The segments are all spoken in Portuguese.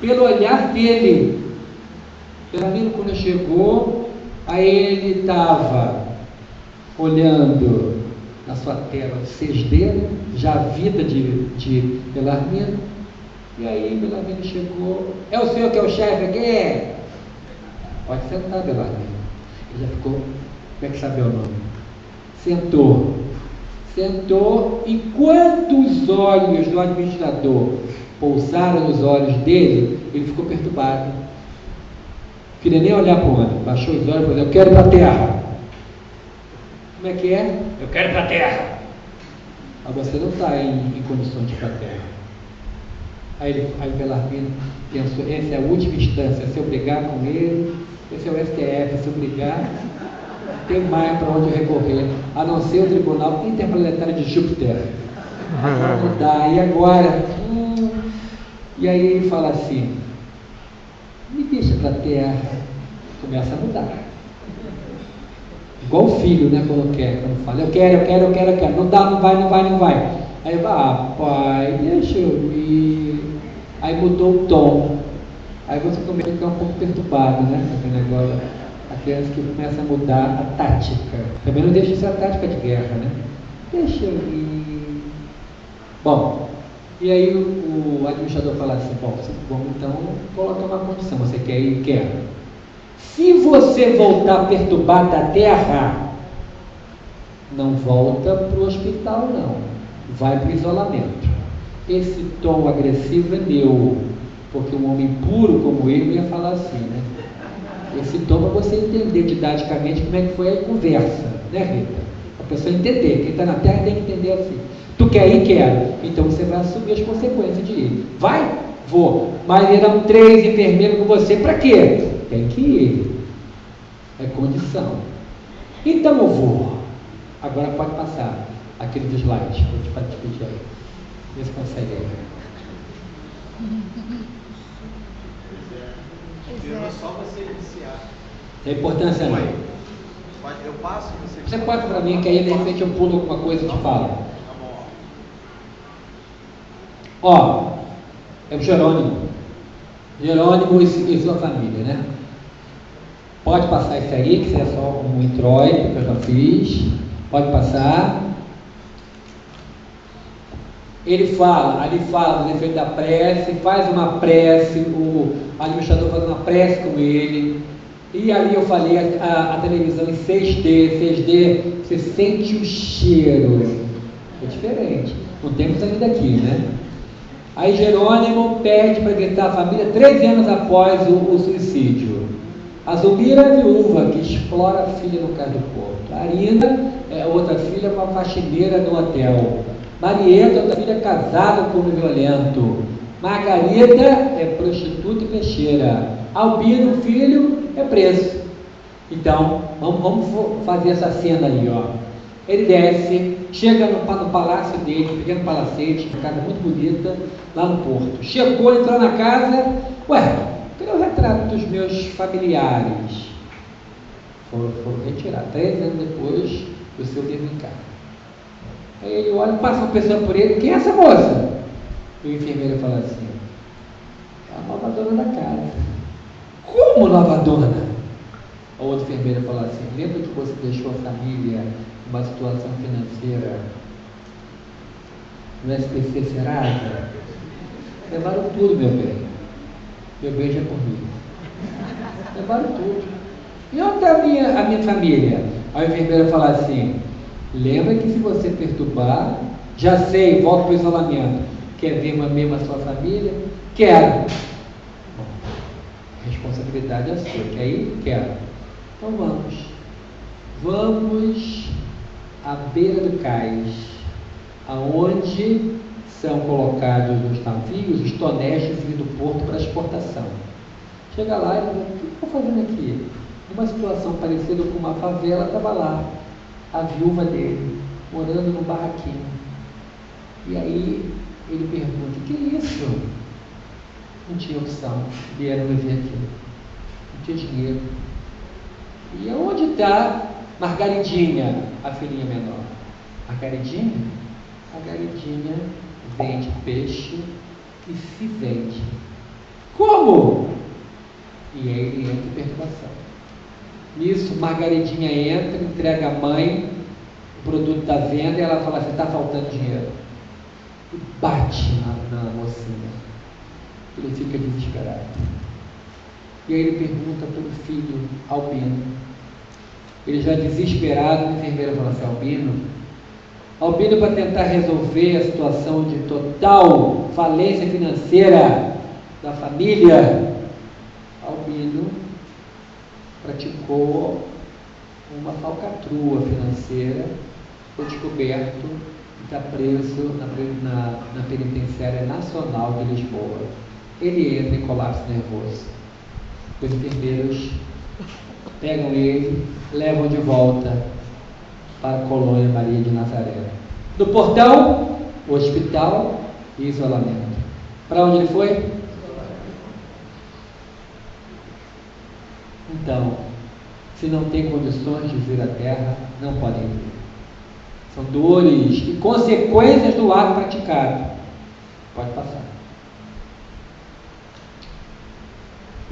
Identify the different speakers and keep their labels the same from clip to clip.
Speaker 1: pelo olhar dele. Belarmino, quando chegou, aí ele estava olhando na sua tela de 6D, né? Já a vida de Belarmino. E aí Belarmino chegou: é o senhor que é o chefe aqui? Pode sentar, Belarmino. Ele já ficou, como é que sabe o nome? Sentou, e quando os olhos do administrador pousaram nos olhos dele, ele ficou perturbado. Não queria nem olhar para o homem, baixou os olhos e falou: eu quero ir para a terra. Como é que é? Eu quero ir para a terra. Mas você não está em condições de ir para a terra. Aí Belarmino pensou: essa é a última instância, se eu brigar com ele, esse é o STF, se eu brigar, não tem mais para onde recorrer, a não ser o Tribunal Interplanetário de Júpiter. Não dá, e agora? E aí ele fala assim: me deixa para a terra. Começa a mudar. Igual o filho, né? Quando fala: eu quero. Não dá, não vai. Aí pai, deixa eu ir. Aí mudou o tom. Aí você começa a ficar um pouco perturbado, né? Aquele negócio, a criança que começa a mudar a tática. Também não deixa de ser a tática de guerra, né? Deixa eu ir. Bom, e aí o administrador fala assim: bom, vamos então colocar uma condição. Você quer ir? Quer. Se você voltar perturbado da terra, não volta para o hospital, não. Vai para o isolamento. Esse tom agressivo é meu, porque um homem puro como ele ia falar assim, né? Esse tom para você entender didaticamente como é que foi a conversa, né, Rita? A pessoa entender. Quem está na terra tem que entender assim. Tu quer ir? Quero. Então você vai assumir as consequências de ir. Vai? Vou. Mas irão 3 enfermeiros com você. Para quê? Tem que ir. É condição. Então eu vou. Agora pode passar aquele slide. Vou te pedir aí. Vê se consegue aí.
Speaker 2: É só você iniciar.
Speaker 1: A importância não.
Speaker 2: Eu passo e
Speaker 1: você pode para mim, que aí de repente eu pulo alguma coisa e te falo.
Speaker 2: Tá bom.
Speaker 1: Ó, é o Jerônimo e sua família, né? Pode passar isso aí, que isso é só um introito que eu já fiz. Pode passar. Ali fala do efeito da prece, faz uma prece, o administrador faz uma prece com ele. E ali eu falei a televisão em 6D, você sente o cheiro. É diferente. Não temos ainda aqui, né? Aí Jerônimo pede para visitar a família 13 anos após o suicídio. A Zulmira é viúva que explora a filha no cais do porto. A Arina é outra filha, uma faxineira no hotel. Marieta, outra filha casada com um violento. Margarida é prostituta e peixeira. Albino, filho, é preso. Então, vamos fazer essa cena aí, ó. Ele desce, chega no palácio dele, pequeno palacete, uma casa muito bonita, lá no porto. Chegou, entrou na casa, cadê o retrato dos meus familiares? Foram retirados. 3 anos depois, o seu dedo em casa. Aí ele olha, passa uma pessoa por ele: quem é essa moça? E o enfermeiro fala assim: é a nova dona da casa. Como nova dona? A outra enfermeira fala assim: lembra que você deixou a família numa situação financeira no SPC Serasa? Levaram tudo, meu bem. Meu beijo é por mim. Levaram tudo. E onde a minha família? A enfermeira fala assim: lembra que se você perturbar, já sei, volta para o isolamento. Quer ver mesmo a sua família? Quero. Bom, a responsabilidade é sua. Quer ir? Quero. Então vamos à beira do cais, aonde são colocados os navios, os tonéis vindo do porto para exportação. Chega lá e diz: o que estou fazendo aqui? Numa situação parecida com uma favela, estava lá a viúva dele, morando num barraquinho. E aí ele pergunta: o que é isso? Não tinha opção, vieram me ver aqui. Não tinha dinheiro. E onde está Margaridinha, a filhinha menor? Margaridinha vende peixe e se vende. Como como? E aí ele entra em perturbação. Nisso, Margaridinha entra, entrega a mãe o produto da venda e ela fala assim, está faltando dinheiro. E bate na mocinha. Ele fica desesperado. E aí ele pergunta pelo filho, Albino. Ele já desesperado, a enfermeira fala assim, Albino, para tentar resolver a situação de total falência financeira da família, Albino praticou uma falcatrua financeira, foi descoberto e está preso na Penitenciária Nacional de Lisboa. Ele entra em colapso nervoso. Os enfermeiros pegam ele, levam de volta para a colônia Maria de Nazaré. No portão, o hospital e isolamento. Para onde ele foi? Então, se não tem condições de vir à Terra, não podem vir. São dores e consequências do ato praticado. Pode passar.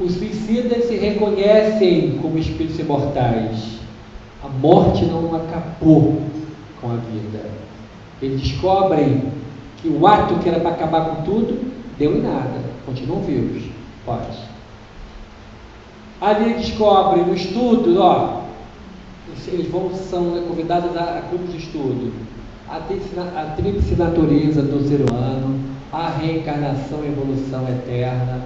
Speaker 1: Os suicidas se reconhecem como espíritos imortais. A morte não acabou com a vida. Eles descobrem que o ato que era para acabar com tudo, deu em nada. Continuam vivos. Pode. Ali descobrem no estudo, eles são convidados a grupos de estudo. A tríplice natureza do ser humano, a reencarnação e evolução eterna,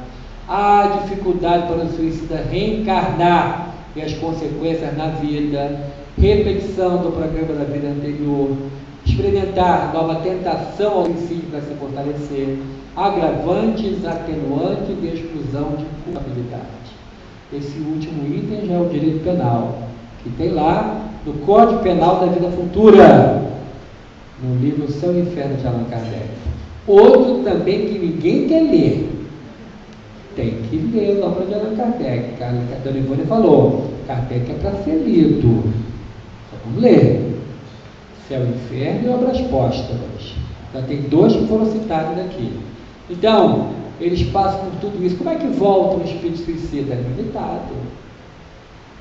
Speaker 1: a dificuldade para o suicida reencarnar e as consequências na vida, repetição do programa da vida anterior, experimentar nova tentação ao suicídio para se fortalecer, agravantes, atenuantes e exclusão de culpabilidade. Esse último item já é o direito penal, que tem lá no Código Penal da Vida Futura, no livro Céu e Inferno de Allan Kardec. Outro também que ninguém quer ler. Tem que ler a obra de Allan Kardec. A Dona Ivone falou, Kardec é para ser lido. Então, vamos ler. Céu e Inferno e Obras Póstumas. Já tem 2 que foram citados aqui. Então, eles passam por tudo isso. Como é que volta o espírito suicida? É limitado.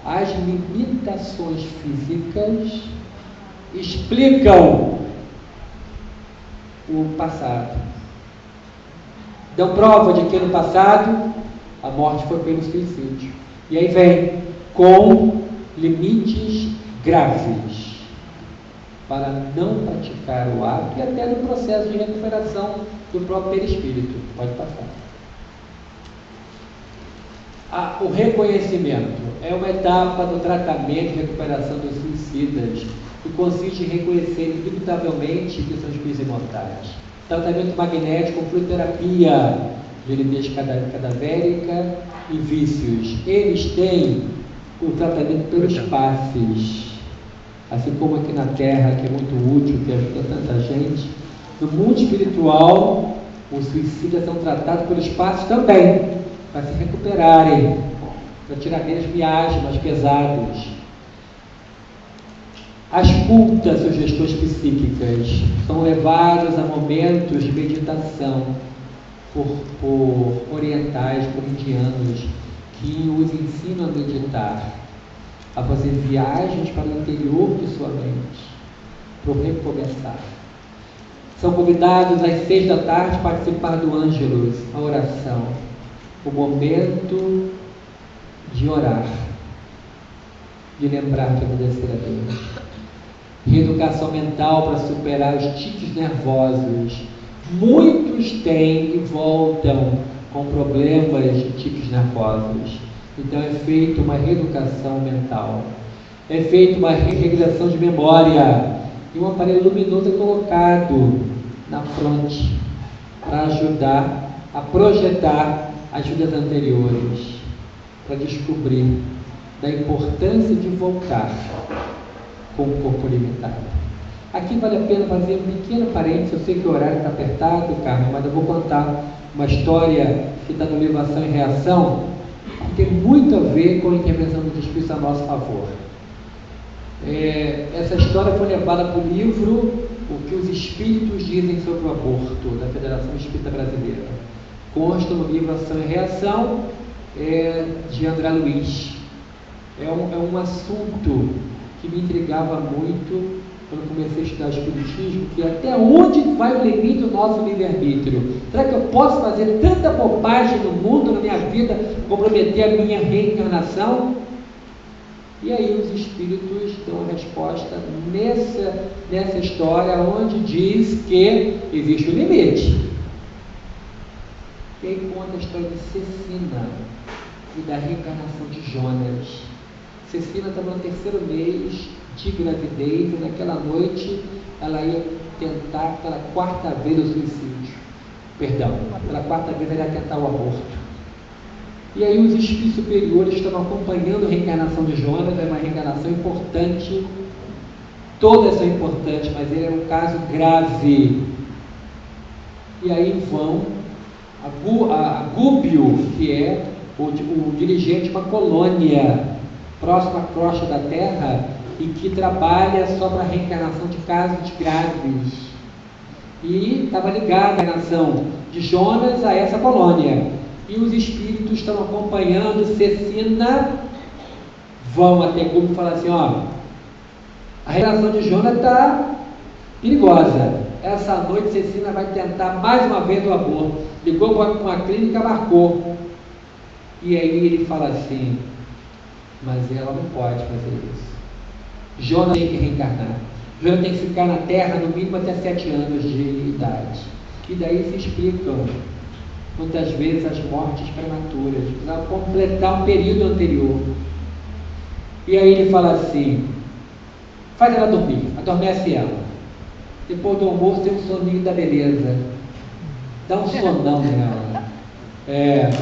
Speaker 1: As limitações físicas explicam o passado. Dão prova de que no passado a morte foi pelo suicídio. E aí vem com limites graves para não praticar o ato e até no processo de recuperação do próprio perispírito. Pode passar. O reconhecimento é uma etapa do tratamento e recuperação dos suicidas que consiste em reconhecer indubitavelmente que são espíritos imortais. Tratamento magnético com fluidoterapia de limpeza cadavérica e vícios. Eles têm o tratamento pelos passes, assim como aqui na Terra, que é muito útil, que ajuda tanta gente. No mundo espiritual, os suicidas são tratados pelos passes também, para se recuperarem, para tirar deles miasmas pesados. As cultas sugestões psíquicas são levadas a momentos de meditação por orientais, por indianos, que os ensinam a meditar, a fazer viagens para o interior de sua mente, para recomeçar. São convidados às 6 da tarde a participar do Ângelus, a oração, o momento de orar, de lembrar que obedecer a Deus. Reeducação mental para superar os tiques nervosos. Muitos têm e voltam com problemas de tiques nervosos. Então é feita uma reeducação mental. É feita uma regressão de memória. E um aparelho luminoso é colocado na fronte para ajudar a projetar as vidas anteriores, para descobrir da importância de voltar com o corpo limitado. Aqui vale a pena fazer um pequeno parênteses. Eu sei que o horário está apertado, Carmen, mas eu vou contar uma história que está no livro Ação e Reação, que tem muito a ver com a intervenção dos espíritos a nosso favor. Essa história foi levada para o livro O que os Espíritos Dizem sobre o Aborto, da Federação Espírita Brasileira. consta no livro Ação e Reação, de André Luiz. É um assunto que me intrigava muito quando comecei a estudar espiritismo, que até onde vai o limite do nosso livre-arbítrio? Será que eu posso fazer tanta bobagem no mundo, na minha vida, comprometer a minha reencarnação? E aí os espíritos dão a resposta nessa história, onde diz que existe um limite. E aí conta a história de Cecina e da reencarnação de Jonas. Cecina estava no 3º mês de gravidez, e naquela noite ela ia tentar pela 4ª vez o suicídio. Pela 4ª vez ela ia tentar o aborto. E aí os espíritos superiores estavam acompanhando a reencarnação de Jonas. É uma reencarnação importante, todas são importantes, mas ele era um caso grave. E aí vão a Gúbio, que é o dirigente de uma colônia próxima à crosta da Terra, e que trabalha só para a reencarnação de casos graves. E estava ligada a reencarnação de Jonas a essa colônia. E os espíritos estão acompanhando Cecina, vão até Gúbio e falam assim: ó, a reencarnação de Jonas está perigosa. Essa noite Cecina vai tentar mais uma vez o aborto. Ligou para uma clínica, marcou. E aí ele fala assim: mas ela não pode fazer isso. Jonas tem que reencarnar. Jonas tem que ficar na Terra no mínimo até 7 anos de idade. E daí se explicam muitas vezes as mortes prematuras, para completar um período anterior. E aí ele fala assim: faz ela dormir, adormece ela. Depois do almoço tem um soninho da beleza. Dá um sonão nela.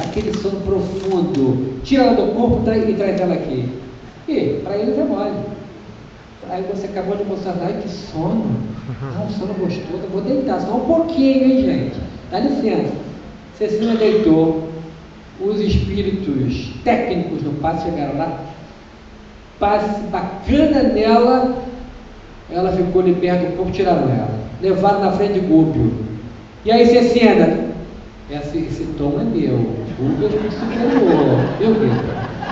Speaker 1: Aquele sono profundo. Tira ela do corpo e traz ela aqui. E para eles é mole. Aí você acabou de mostrar: ai, que sono. Um sono gostoso. Eu vou deitar só um pouquinho, hein, gente? Dá licença. Cecina deitou. Os espíritos técnicos no passe chegaram lá. Passe bacana nela. Ela ficou liberta do corpo, tiraram ela. Levaram na frente de Gúbio. E aí, Cecina? Esse tom é meu. Gúbio é muito superior. Viu, Vitor?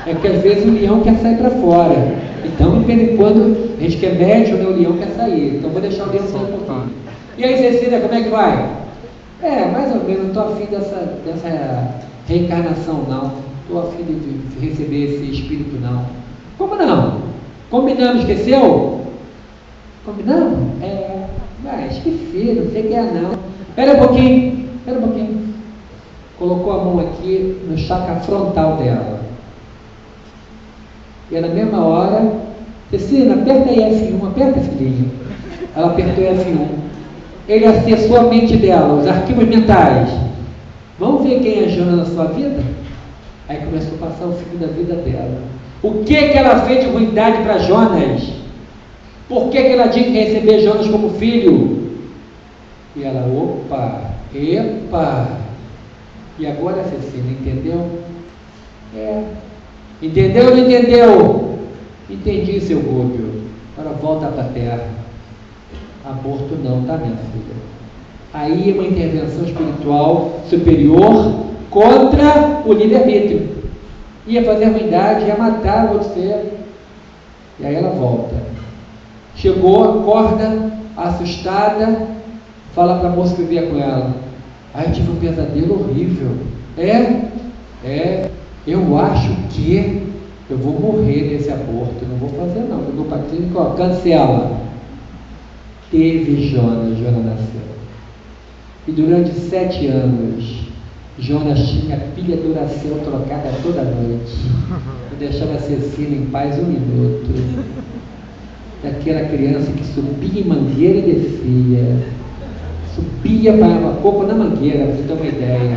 Speaker 1: É que às vezes o leão quer sair para fora. Então, de vez em quando, a gente quer médium, né? O leão quer sair. Então, vou deixar o leão sair um pouquinho. E aí, Cecina, como é que vai? Mais ou menos, não estou afim dessa reencarnação, não. Estou afim de receber esse espírito, não. Como não? Combinamos, esqueceu? Combinamos? Esqueci, não sei o que é, não. Espera um pouquinho. Colocou a mão aqui no chakra frontal dela. E na mesma hora: Cecina, aperta aí F1, aperta, filhinho. Ela apertou F1. Ele acessou a mente dela, os arquivos mentais. Vamos ver quem é Jonas na sua vida? Aí começou a passar o fim da vida dela. O que ela fez de ruindade para Jonas? Por que ela tinha que receber Jonas como filho? E ela: epa! E agora, Cecina, entendeu? Entendeu ou não entendeu? Entendi, seu Gúbio. Agora volta para a Terra. Aborto não, tá, minha filha? Aí é uma intervenção espiritual superior contra o livre-arbítrio. Ia fazer ruindade, ia matar você. E aí ela volta. Chegou, acorda, assustada, fala para a moça que vivia com ela: ai, tive um pesadelo horrível. Eu acho que eu vou morrer nesse aborto. Não vou fazer, não. Eu vou para a clínica, cancela. Teve Jonas nasceu. E durante 7 anos, Jonas tinha a pilha Duracell trocada toda noite. Eu deixava a Cecina em paz 1 minuto. Daquela criança que subia em mangueira e descia. Subia para coco na mangueira, para você ter uma ideia.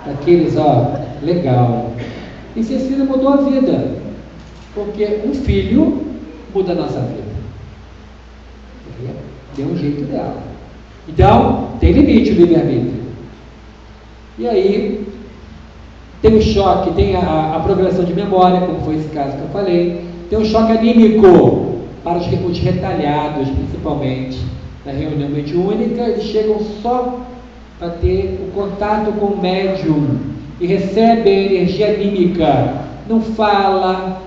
Speaker 1: Daqueles, legal. E Cecina mudou a vida. Porque um filho muda a nossa vida. Deu um jeito dela. Então, tem limite o livre-arbítrio. E aí, tem um choque, tem a progressão de memória, como foi esse caso que eu falei. Tem um choque anímico para os retalhados, principalmente. Na reunião mediúnica, eles chegam só para ter o contato com o médium e recebe a energia anímica, não fala,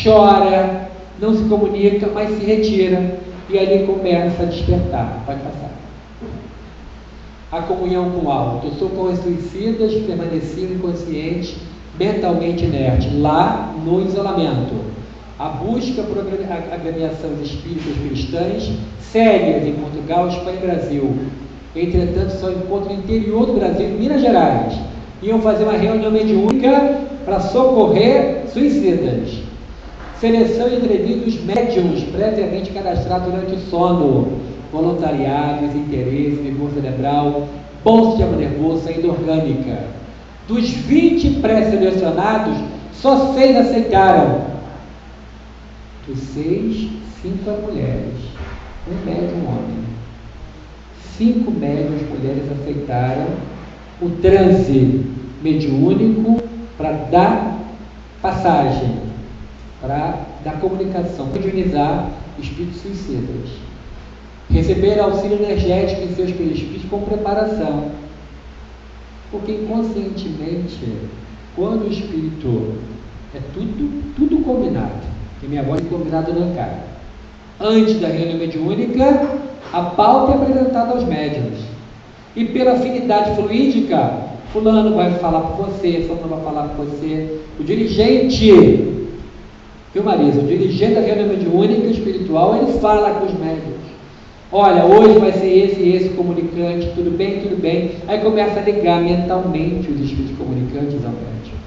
Speaker 1: chora, não se comunica, mas se retira e ali começa a despertar. Pode passar. A comunhão com o alto. Socorro suicidas permaneciam inconscientes, mentalmente inertes, lá no isolamento. A busca por agremiação de espíritos cristãs sérias em Portugal, Espanha e Brasil. Entretanto, só encontro no interior do Brasil, em Minas Gerais. Iam fazer uma reunião mediúnica para socorrer suicidas. Seleção e entrevista dos médiums previamente cadastrados durante o sono. Voluntariados, interesse, vigor cerebral, bolsa de amo nervoso, saída orgânica. Dos 20 pré-selecionados, só 6 aceitaram. Dos 6, 5 eram mulheres. Um médium homem. 5 médiums mulheres aceitaram o transe mediúnico para dar passagem, para dar comunicação, mediunizar espíritos suicidas. Receber auxílio energético em seus perispíritos com preparação. Porque inconscientemente, quando o espírito é tudo combinado, e minha voz é combinada não cai. Antes da reunião mediúnica, a pauta é apresentada aos médiuns. E pela afinidade fluídica, fulano vai falar por você, fulano vai falar por você. O dirigente, viu Marisa? O dirigente da reunião mediúnica espiritual, ele fala com os médiuns. Olha, hoje vai ser esse comunicante, tudo bem, tudo bem. Aí começa a ligar mentalmente os espíritos comunicantes ao médium.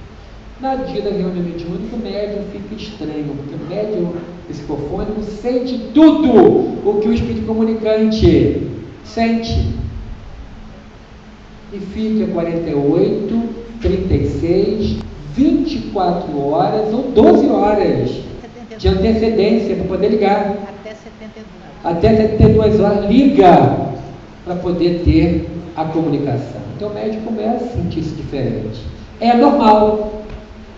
Speaker 1: Na dia da reunião mediúnica, o médium fica estranho, porque o médium psicofônico sente tudo o que o espírito comunicante sente. E fica 48, 36, 24 horas ou 12 horas de antecedência para poder ligar. Até 72 horas liga para poder ter a comunicação. Então o médico começa a sentir-se diferente. É normal.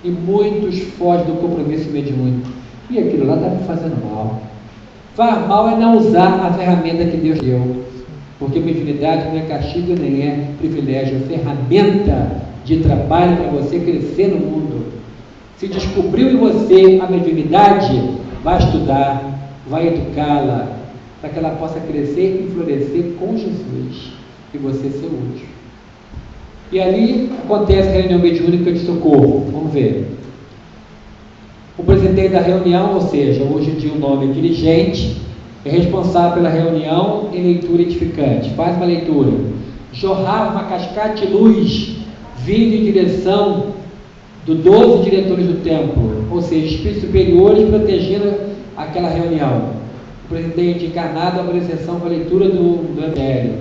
Speaker 1: E muitos fogem do compromisso mediúnico. E aquilo lá está me fazendo mal. Faz mal é não usar a ferramenta que Deus deu. Porque mediunidade não é castigo nem é privilégio, é ferramenta de trabalho para você crescer no mundo. Se descobriu em você a mediunidade, vai estudar, vai educá-la, para que ela possa crescer e florescer com Jesus e você ser útil. E ali acontece a reunião mediúnica de socorro. Vamos ver. O presidente da reunião, ou seja, hoje em dia o nome é dirigente, é responsável pela reunião e leitura edificante. Faz uma leitura. Jorrar uma cascata de luz vindo em direção dos 12 diretores do templo, ou seja, espíritos superiores protegendo aquela reunião. O presidente encarnado abriu sessão com a leitura do Evangelho.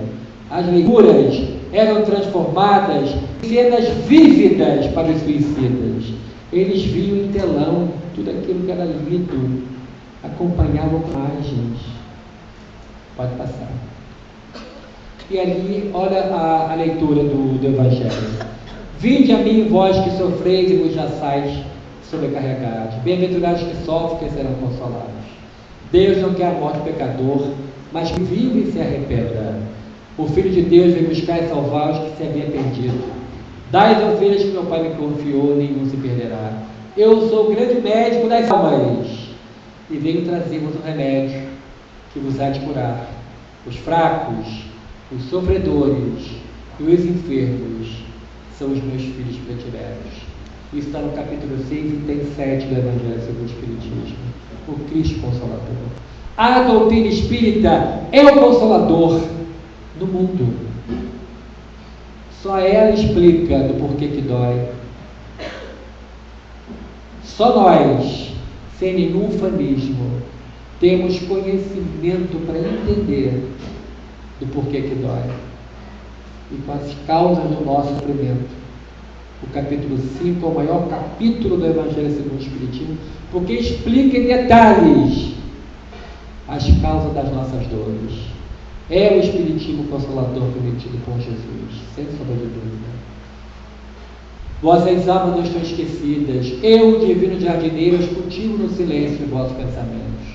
Speaker 1: As leituras eram transformadas em cenas vívidas para os suicidas. Eles viam em telão tudo aquilo que era lido, acompanhavam imagens. Pode passar. E ali, olha a leitura do Evangelho. Vinde a mim, vós que sofreis e vos jaçais sobrecarregados. Bem-aventurados que sofrem, que serão consolados. Deus não quer a morte do pecador, mas que vive e se arrependa. O Filho de Deus veio buscar e salvar os que se haviam perdido. Dai as ovelhas que meu Pai me confiou, nenhum se perderá. Eu sou o grande médico das almas e venho trazer-vos um remédio que vos há de curar. Os fracos, os sofredores e os enfermos são os meus filhos prediletos. Isso está no capítulo 6 e tem 7 do Evangelho segundo o Espiritismo. O Cristo Consolador. A doutrina espírita é o Consolador no mundo. Só ela explica do porquê que dói. Só nós, sem nenhum ufanismo, temos conhecimento para entender do porquê que dói e com as causas do nosso sofrimento. O capítulo 5 é o maior capítulo do Evangelho segundo o Espiritismo, porque explica em detalhes as causas das nossas dores. É o Espiritismo Consolador prometido por Jesus, sem sombra de dúvida. Vossas almas não estão esquecidas. Eu, divino jardineiro, os cultivo no silêncio de vossos pensamentos.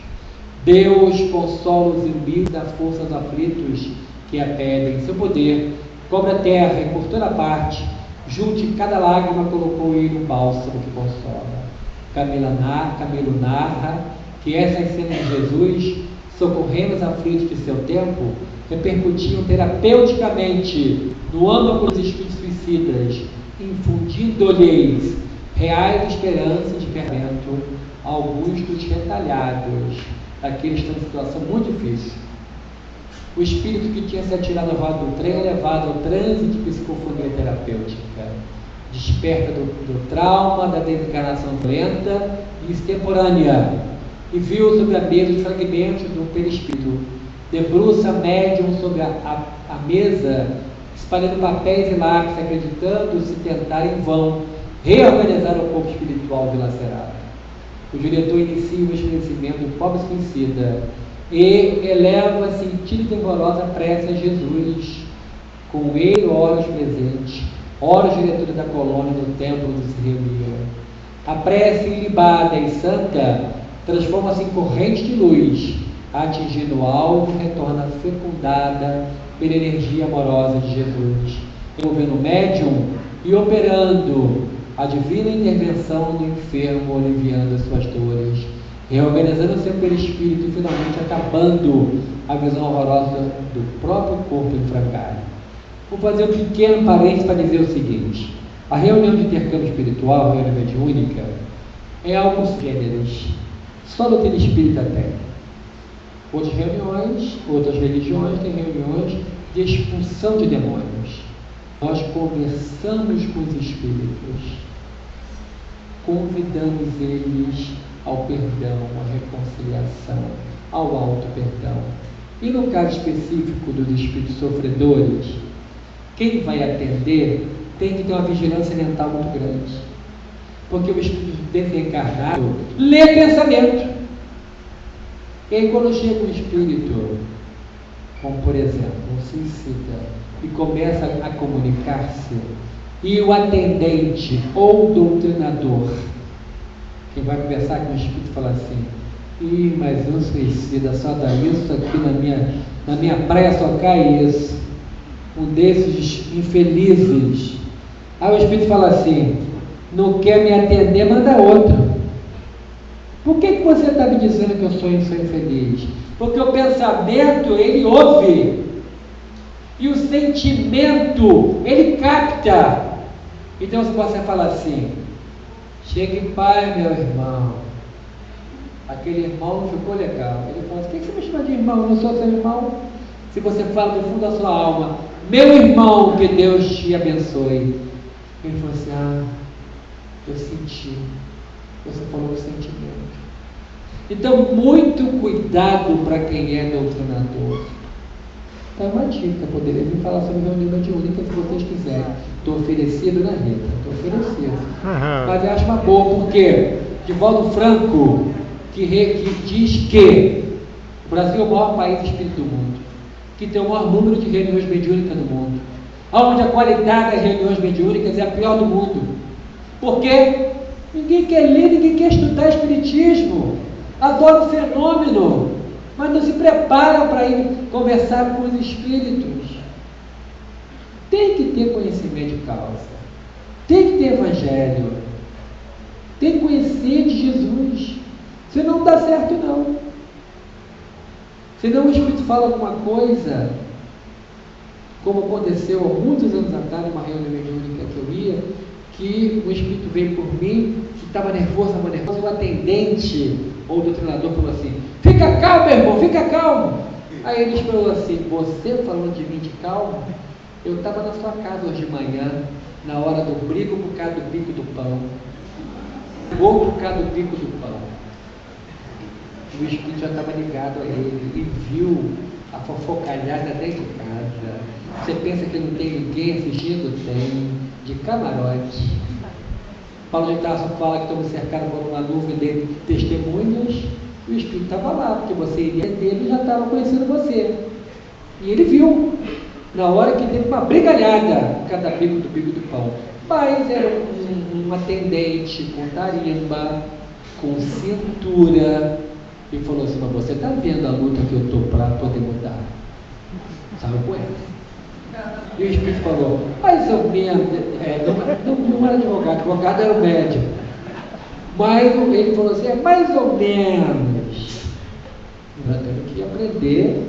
Speaker 1: Deus consola os humildes, dá força aos aflitos que a pedem. Seu poder cobre a terra e por toda parte, junte cada lágrima, colocou ele um bálsamo que consola. Camilo narra que essas cenas de Jesus, socorrendo os aflitos de seu tempo, repercutiam terapeuticamente no âmago dos espíritos suicidas, infundindo-lhes reais esperanças de fermento a alguns dos retalhados, daqueles que estão em situação muito difícil. O espírito que tinha se atirado ao roda do trem é levado ao transe de psicofonia terapêutica, desperta do trauma da desencarnação lenta e extemporânea, e viu sobre a mesa os fragmentos do perispírito. Debruça médium sobre a mesa, espalhando papéis e lápis, acreditando-se tentar em vão reorganizar o corpo espiritual dilacerado. O diretor inicia o esclarecimento do pobre suicida e eleva sentida e temorosa prece a Jesus, com ele horas presentes, horas diretores da colônia no templo onde se reunia. A prece ilibada e santa transforma-se em corrente de luz, atingindo o alvo, retorna fecundada pela energia amorosa de Jesus, envolvendo o médium e operando a divina intervenção no enfermo, aliviando as suas dores, reorganizando seu perispírito e finalmente acabando a visão horrorosa do próprio corpo em frangalho. Vou fazer um pequeno parênteses para dizer o seguinte: a reunião de intercâmbio espiritual, a reunião mediúnica, é algo gêneros, só doutrina espírita tem. Outras reuniões, outras religiões têm reuniões de expulsão de demônios. Nós conversamos com os espíritos, convidamos eles ao perdão, à reconciliação, ao auto-perdão. E no caso específico dos espíritos sofredores, quem vai atender tem que ter uma vigilância mental muito grande. Porque o espírito desencarnado lê pensamento. E aí quando chega um espírito, como por exemplo, um suicida, e começa a comunicar-se, e o atendente ou o doutrinador, quem vai conversar com o espírito, fala assim: ih, mas um suicida só dá isso aqui na minha praia, só cai isso. Um desses infelizes. Aí o espírito fala assim: não quer me atender, manda outro. Por que você está me dizendo que eu sou infeliz? Porque o pensamento, ele ouve, e o sentimento, ele capta. Então você fala assim: chega em paz, meu irmão. Aquele irmão não ficou legal. Ele fala: por que você me chama de irmão? Eu não sou seu irmão. Se você fala do fundo da sua alma: meu irmão, que Deus te abençoe. Ele falou assim: ah, eu senti. Você falou o sentimento. Então, muito cuidado para quem é doutrinador. Então, uma dica: poderia vir falar sobre reunião mediúnica se vocês quiserem. Estou oferecido, né, Rita? Estou oferecido. Mas eu acho uma boa, porque Divaldo Franco, que diz que o Brasil é o maior país espírita do mundo, que tem o maior número de reuniões mediúnicas do mundo, onde a qualidade das reuniões mediúnicas é a pior do mundo. Porque ninguém quer ler, ninguém quer estudar espiritismo, adora o fenômeno, mas não se prepara para ir conversar com os espíritos. Tem que ter conhecimento de causa, tem que ter evangelho, tem que conhecer de Jesus, senão não dá certo não. Senão o espírito fala alguma coisa, como aconteceu há muitos anos atrás, numa reunião mediúnica que eu ia, que o espírito veio por mim, que estava nervoso, e o atendente ou o doutrinador falou assim: fica calmo, meu irmão, fica calmo. Aí ele falou assim: você falando de mim de calmo? Eu estava na sua casa hoje de manhã, na hora do brigo por causa do bico do pão, vou por causa do bico do pão. O espírito já estava ligado a ele e viu a fofocalhada dentro de casa. Você pensa que não tem ninguém assistindo? Tem, de camarote. Paulo de Tarso fala que estamos cercados por uma nuvem de testemunhas, e o espírito estava lá, porque você iria dele e já estava conhecendo você. E ele viu, na hora que teve uma brigalhada, cada bico do pão. Mas era um atendente com tarimba, com cintura, e falou assim: mas você está vendo a luta que eu estou para poder mudar? Saiu com ele. E o Espírito falou, mais ou menos, não era advogado era o médico. Mas ele falou assim, mais ou menos. Nós temos que aprender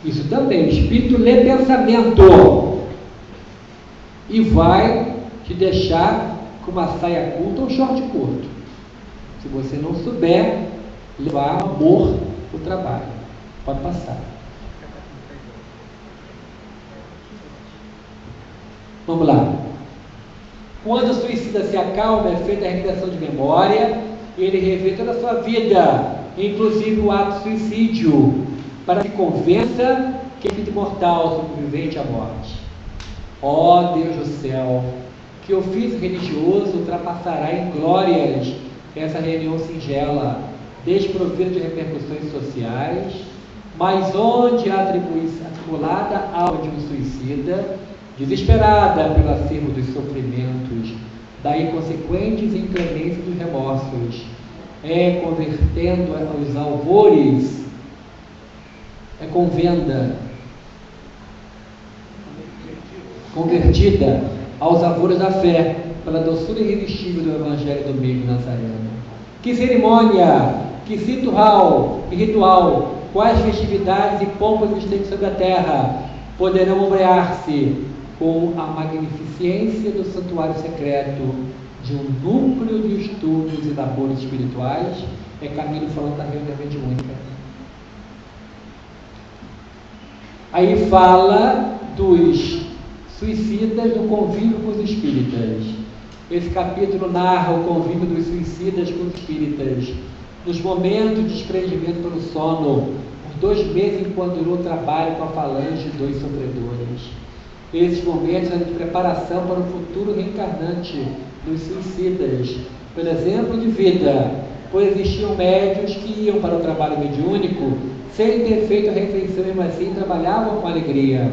Speaker 1: isso também. O Espírito lê pensamento e vai te deixar com uma saia curta ou um short curto. Se você não souber levar amor para o trabalho, pode passar. Vamos lá. Quando o suicida se acalma, é feita a regressão de memória e ele revê toda a sua vida, inclusive o ato de suicídio, para que convença que é vida imortal, sobrevivente à morte. Ó Deus do céu, que ofício religioso ultrapassará em glórias essa reunião singela, desprovida de repercussões sociais, mas onde a atribulada alma de um suicida, desesperada pelo acervo dos sofrimentos, daí consequentes inclemências dos remorsos, convertendo os alvores, convertida aos alvores da fé, pela doçura irresistível do Evangelho do meio nazareno. Que cerimônia, que ritual, quais festividades e pompas existentes sobre a terra poderão ombrear-se com a magnificência do santuário secreto de um núcleo de estudos e labores espirituais? É Camilo falando da reunião mediúnica. Aí fala dos suicidas no convívio com os espíritas. Esse capítulo narra o convívio dos suicidas com os espíritas, nos momentos de desprendimento pelo sono, os 2 meses enquanto durou o trabalho com a falange de 2 sofredores. Esses momentos eram de preparação para o futuro reencarnante dos suicidas, pelo exemplo de vida, pois existiam médiuns que iam para o trabalho mediúnico sem ter feito a refeição, mas assim trabalhavam com alegria.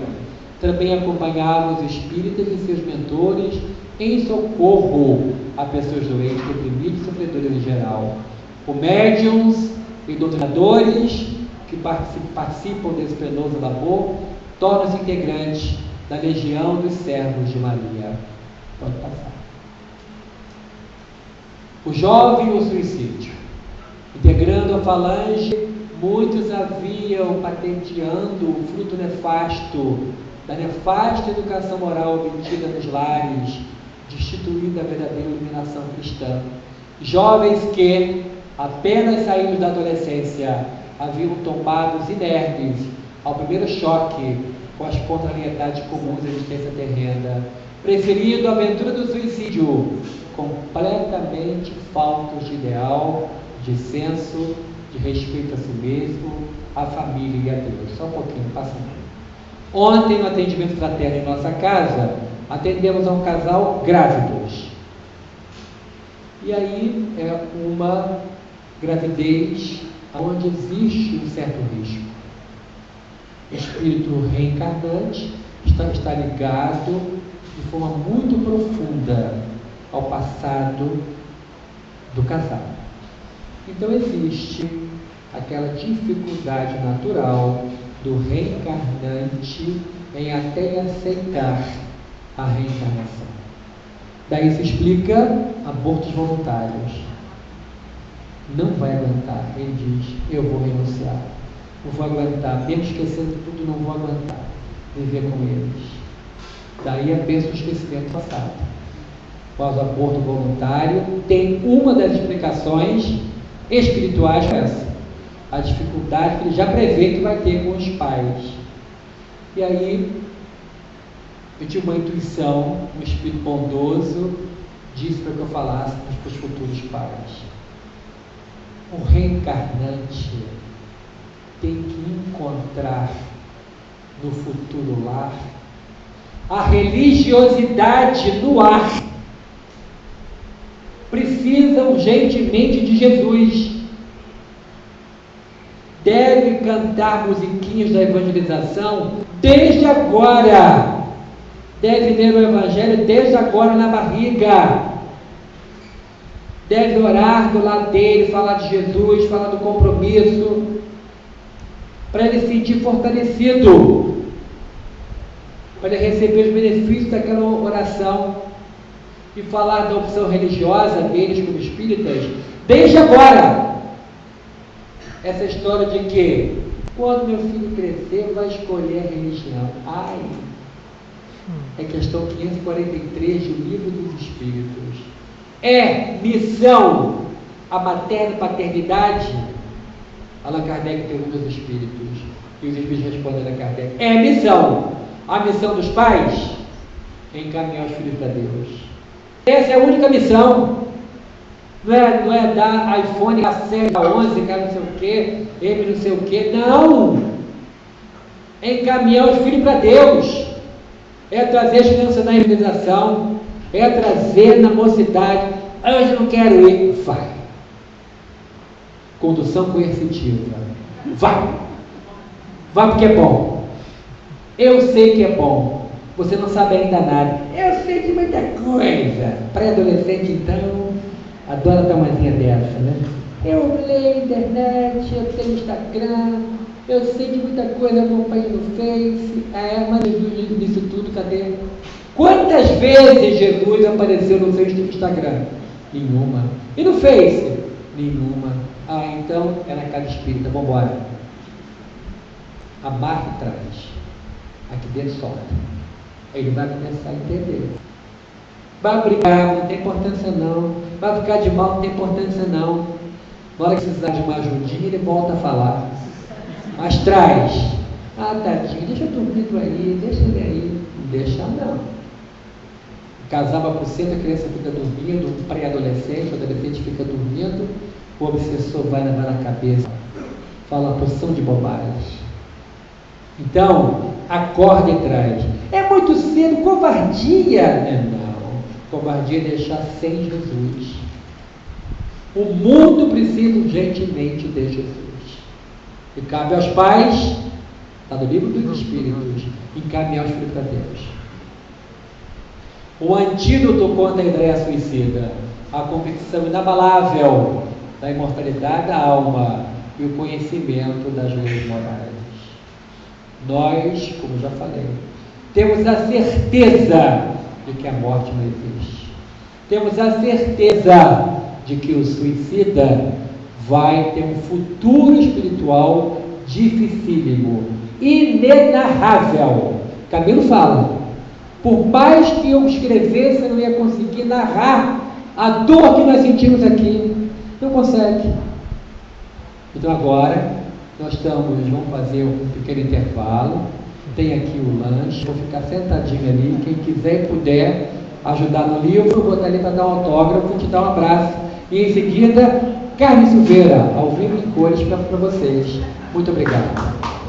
Speaker 1: Também acompanhavam os espíritas e seus mentores em socorro a pessoas doentes, deprimidas e sofredoras em geral. Os médiuns e doutrinadores que participam desse penoso labor tornam-se integrantes da legião dos servos de Maria. Pode passar. O jovem e o suicídio. Integrando a falange, muitos haviam patenteando o fruto nefasto da nefasta educação moral obtida nos lares, destituída a verdadeira iluminação cristã. Jovens que, apenas saídos da adolescência, haviam tombados inermes ao primeiro choque com as contrariedades comuns da existência terrena, preferindo a aventura do suicídio, completamente faltos de ideal, de senso, de respeito a si mesmo, à família e a Deus. Só um pouquinho, passando. Ontem, no atendimento fraterno em nossa casa, atendemos a um casal grávidos. E aí é uma gravidez onde existe um certo risco. O espírito reencarnante está ligado de forma muito profunda ao passado do casal. Então existe aquela dificuldade natural do reencarnante em até aceitar a reencarnação. Daí se explica abortos voluntários. Não vai aguentar. Ele diz, eu vou renunciar. Não vou aguentar. Mesmo esquecendo tudo, não vou aguentar viver com eles. Daí a bênção do esquecimento passado. Após o aborto voluntário, tem uma das explicações espirituais essa. A dificuldade que ele já prevê que vai ter com os pais. E aí, eu tive uma intuição, um espírito bondoso disse para que eu falasse para os futuros pais. O reencarnante tem que encontrar no futuro lar a religiosidade no ar. Precisa urgentemente de Jesus. Deve cantar musiquinhas da evangelização desde agora. Deve ler o Evangelho desde agora na barriga. Deve orar do lado dele, falar de Jesus, falar do compromisso, para ele se sentir fortalecido. para receber os benefícios daquela oração e falar da opção religiosa deles como espíritas, desde agora. Essa história de que, quando meu filho crescer, vai escolher a religião. Ai, é questão 543 do Livro dos Espíritos. É missão a materna paternidade? Allan Kardec pergunta aos espíritos, e os espíritos respondem a Kardec: é missão. A missão dos pais é encaminhar os filhos para Deus. Essa é a única missão. Não é dar iPhone, A7, A11, cara não sei o que, M não sei o que. Não! É encaminhar os filhos para Deus. É trazer as crianças na evangelização. É trazer na mocidade. Hoje não quero ir. Vai. Condução coercitiva. Vai. Vai porque é bom. Eu sei que é bom. Você não sabe ainda nada. Eu sei de muita coisa. Pré-adolescente, então, adora dar umazinha dessa, né? Eu leio internet, eu tenho Instagram, eu sei de muita coisa, acompanho no Face. Mas Jesus disse tudo, cadê? Quantas vezes Jesus apareceu no seu Instagram? Nenhuma. E no Face? Nenhuma. Então é na casa espírita. Vamos embora. Amarra e traz. Aqui dentro solta. Ele vai começar a entender. Vai brigar, não tem importância não. Vai ficar de mal, não tem importância não. Na hora que precisar de uma ajudinha, ele volta a falar. Mas traz. Tadinho, deixa eu dormir aí, deixa ele aí. Não deixa não. Casava por cento, a criança fica dormindo, o pré-adolescente, o adolescente fica dormindo, o obsessor vai levar na cabeça. Fala uma porção de bobagens. Então, acorde e traz. É muito cedo, covardia. Não. Covardia é deixar sem Jesus. O mundo precisa urgentemente de Jesus. E cabe aos pais, está no Livro dos Espíritos, encaminhar os filhos para Deus. O antídoto contra a ideia suicida, a convicção inabalável da imortalidade da alma e o conhecimento das leis morais. Nós, como já falei, temos a certeza de que a morte não existe. Temos a certeza de que o suicida vai ter um futuro espiritual dificílimo, inenarrável. Camilo fala, por mais que eu escrevesse, eu não ia conseguir narrar a dor que nós sentimos aqui. Não consegue. Então agora, vamos fazer um pequeno intervalo. Tem aqui o lanche, vou ficar sentadinho ali. Quem quiser e puder ajudar no livro, eu vou estar ali para dar um autógrafo, te dar um abraço. E em seguida, Carmen Silveira, ao vivo em cores para vocês. Muito obrigado.